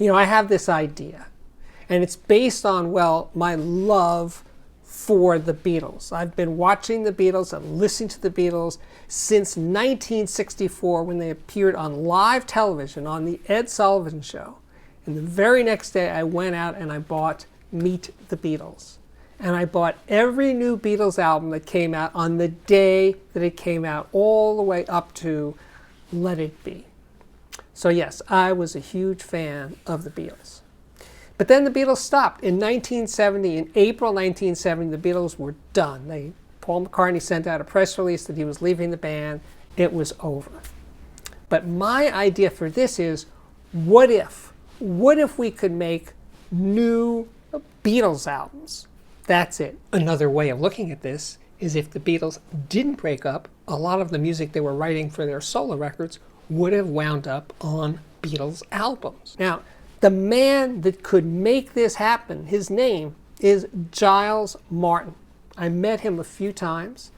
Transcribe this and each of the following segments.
I have this idea, and it's based on, well, my love for the Beatles. I've been watching the Beatles and listening to the Beatles since 1964 when they appeared on live television on the Ed Sullivan Show. And the very next day I went out and I bought Meet the Beatles. And I bought every new Beatles album that came out on the day that it came out, all the way up to Let It Be. So yes, I was a huge fan of the Beatles. But then the Beatles stopped. In 1970, in April 1970, the Beatles were done. Paul McCartney sent out a press release that he was leaving the band. It was over. But my idea for this is, what if we could make new Beatles albums? That's it. Another way of looking at this is if the Beatles didn't break up, a lot of the music they were writing for their solo records would have wound up on Beatles albums. Now, the man that could make this happen, his name is Giles Martin. I met him a few times.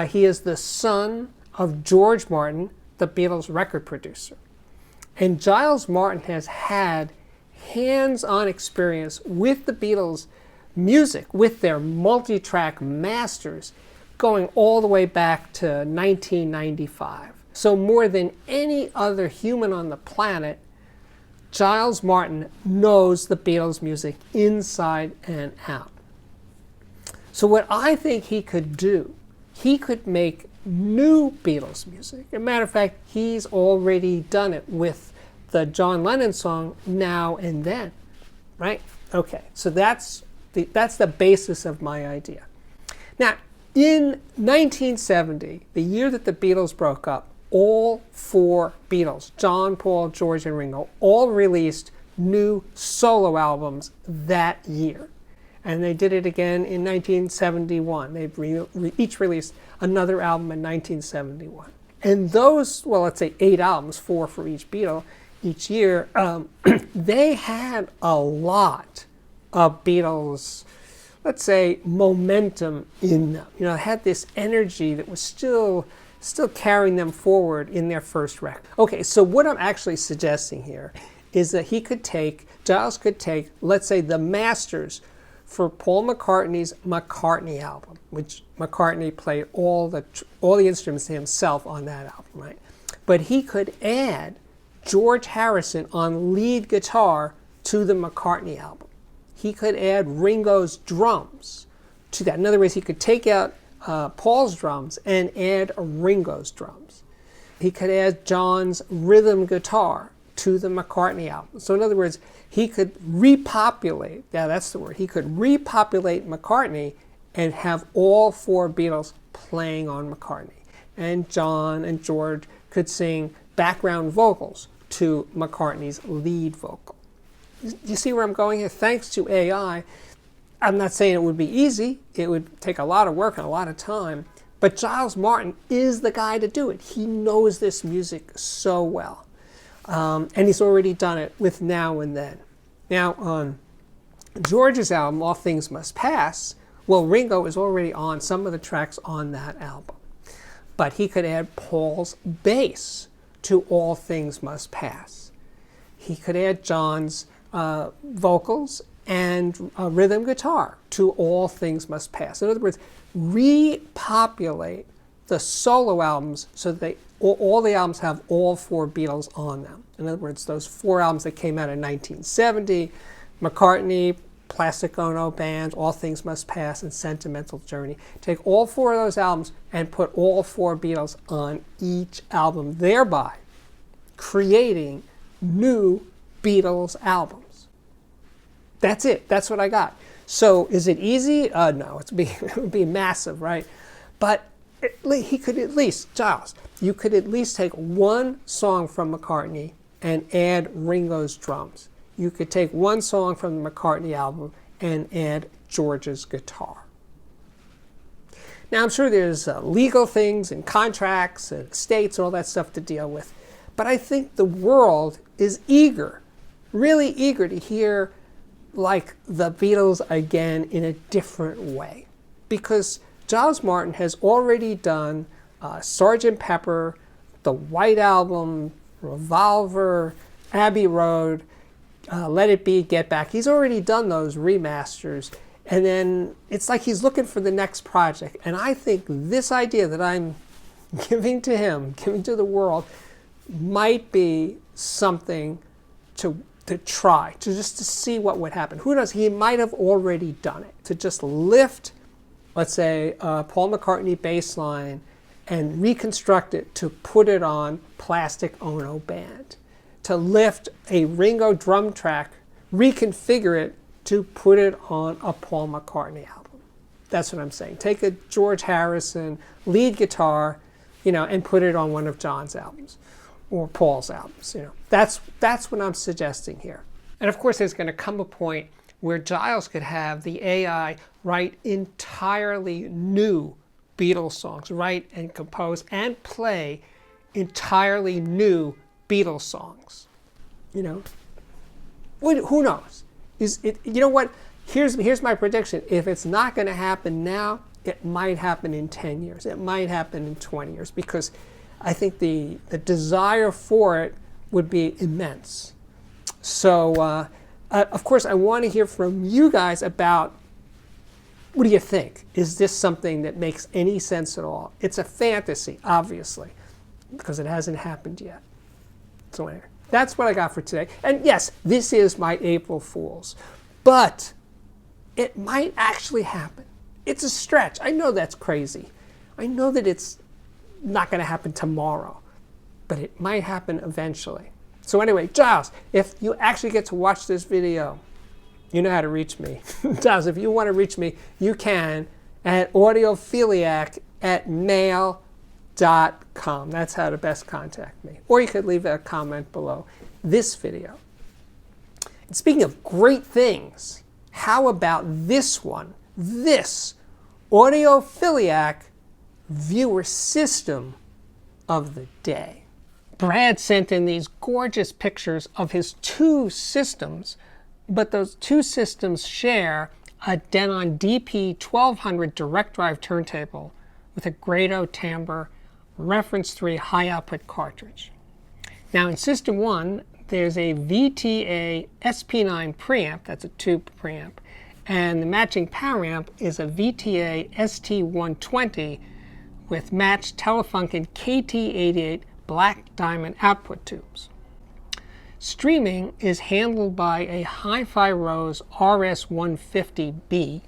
He is the son of George Martin, the Beatles record producer. And Giles Martin has had hands-on experience with the Beatles music, with their multi-track masters, going all the way back to 1995. So more than any other human on the planet, Giles Martin knows the Beatles music inside and out. So what I think he could do, he could make new Beatles music. As a matter of fact, he's already done it with the John Lennon song Now and Then, right? Okay, so that's the basis of my idea. Now, in 1970, the year that the Beatles broke up, all four Beatles, John, Paul, George, and Ringo, all released new solo albums that year. And they did it again in 1971. They each released another album in 1971. And those, well, let's say 8 albums, 4 for each Beatle, each year, they had a lot of Beatles, let's say, momentum in them. It had this energy that was still carrying them forward in their first record. Okay, so what I'm actually suggesting here is that Giles could take, let's say, the masters for Paul McCartney's McCartney album, which McCartney played all the instruments himself on that album, right? But he could add George Harrison on lead guitar to the McCartney album. He could add Ringo's drums to that. In other words, he could take out Paul's drums and add Ringo's drums. He could add John's rhythm guitar to the McCartney album. So in other words, he could repopulate, that's the word, he could repopulate McCartney and have all 4 Beatles playing on McCartney. And John and George could sing background vocals to McCartney's lead vocal. You see where I'm going here? Thanks to AI, I'm not saying it would be easy. It would take a lot of work and a lot of time. But Giles Martin is the guy to do it. He knows this music so well. And he's already done it with Now and Then. Now, on George's album, All Things Must Pass, well, Ringo is already on some of the tracks on that album. But he could add Paul's bass to All Things Must Pass. He could add John's vocals and rhythm guitar to All Things Must Pass. In other words, repopulate the solo albums so that all the albums have all 4 Beatles on them. In other words, those 4 albums that came out in 1970, McCartney, Plastic Ono Band, All Things Must Pass, and Sentimental Journey. Take all 4 of those albums and put all 4 Beatles on each album, thereby creating new Beatles albums. That's it. That's what I got. So is it easy? No, it would be massive, right? But he could at least, Giles, you could at least take one song from McCartney and add Ringo's drums. You could take one song from the McCartney album and add George's guitar. Now, I'm sure there's legal things and contracts and estates and all that stuff to deal with. But I think the world is eager, really eager to hear like the Beatles again in a different way. Because Giles Martin has already done Sgt. Pepper, the White Album, Revolver, Abbey Road. Let It Be, Get Back. He's already done those remasters. And then it's like he's looking for the next project. And I think this idea that I'm giving to him, giving to the world, might be something to try, to see what would happen. Who knows? He might have already done it. To just lift, let's say, Paul McCartney bass line and reconstruct it to put it on Plastic Ono Band. To lift a Ringo drum track, reconfigure it to put it on a Paul McCartney album. That's what I'm saying. Take a George Harrison lead guitar, and put it on one of John's albums or Paul's albums. That's what I'm suggesting here. And of course, there's going to come a point where Giles could have the AI write entirely new Beatles songs, write and compose and play entirely new Beatles songs. Who knows? What? Here's my prediction. If it's not going to happen now, it might happen in 10 years. It might happen in 20 years, because I think the desire for it would be immense. So, of course, I want to hear from you guys about, what do you think? Is this something that makes any sense at all? It's a fantasy, obviously, because it hasn't happened yet. So anyway, that's what I got for today. And yes, this is my April Fool's, but it might actually happen. It's a stretch. I know that's crazy. I know that it's not going to happen tomorrow, but it might happen eventually. So anyway, Giles, if you actually get to watch this video, you know how to reach me. Giles, if you want to reach me, you can at audiophiliac@mail.com. That's how to best contact me. Or you could leave a comment below this video. And speaking of great things, how about this one? This Audiophiliac viewer system of the day. Brad sent in these gorgeous pictures of his two systems, but those two systems share a Denon DP1200 direct drive turntable with a Grado timbre reference 3 high output cartridge. Now in system 1, there's a VTA SP9 preamp, that's a tube preamp, and the matching power amp is a VTA ST120 with matched Telefunken KT88 black diamond output tubes. Streaming is handled by a Hi-Fi Rose RS150B.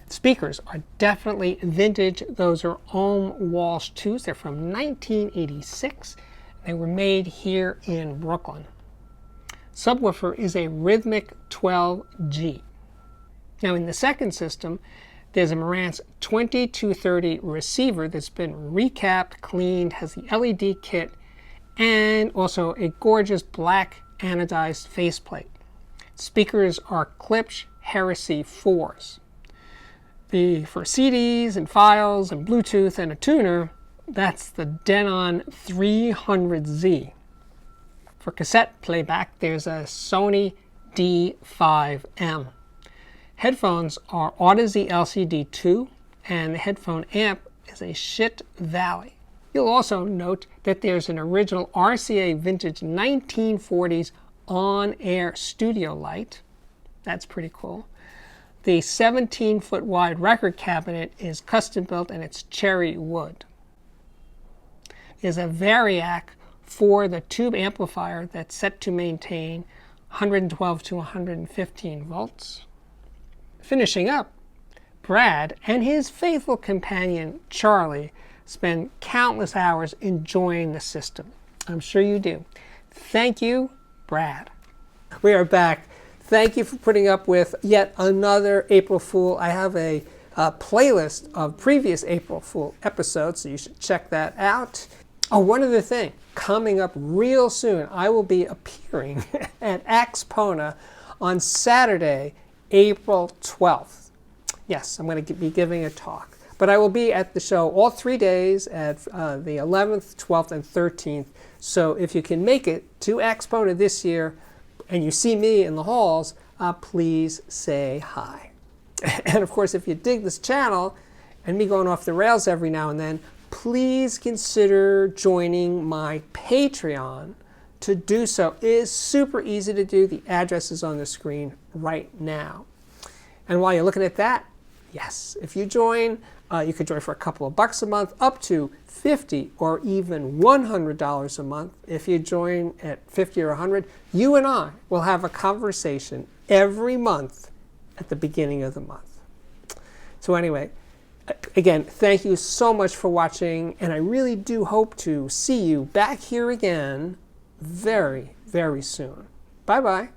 Speakers are definitely vintage. Those are Ohm Walsh 2s. They're from 1986. They were made here in Brooklyn. Subwoofer is a Rhythmic 12G. Now in the second system, there's a Marantz 2230 receiver that's been recapped, cleaned, has the LED kit, and also a gorgeous black anodized faceplate. Speakers are Klipsch Heresy 4s. For CDs and files and Bluetooth and a tuner, that's the Denon 300Z. For cassette playback, there's a Sony D5M. Headphones are Audeze LCD2, and the headphone amp is a Schiit Valley. You'll also note that there's an original RCA vintage 1940s on-air studio light. That's pretty cool. The 17-foot wide record cabinet is custom built and it's cherry wood. There's a Variac for the tube amplifier that's set to maintain 112 to 115 volts. Finishing up, Brad and his faithful companion Charlie spend countless hours enjoying the system. I'm sure you do. Thank you, Brad. We are back. Thank you for putting up with yet another April Fool. I have a playlist of previous April Fool episodes, so you should check that out. Oh, one other thing. Coming up real soon, I will be appearing at Axpona on Saturday, April 12th. Yes, I'm going to be giving a talk. But I will be at the show all 3 days at the 11th, 12th, and 13th. So if you can make it to Axpona this year and you see me in the halls, please say hi. And of course, if you dig this channel and me going off the rails every now and then, please consider joining my Patreon to do so. It is super easy to do. The address is on the screen right now. And while you're looking at that, yes, if you join, you could join for a couple of bucks a month, up to $50 or even $100 a month. If you join at $50 or $100, you and I will have a conversation every month at the beginning of the month. So anyway, again, thank you so much for watching, and I really do hope to see you back here again very, very soon. Bye-bye.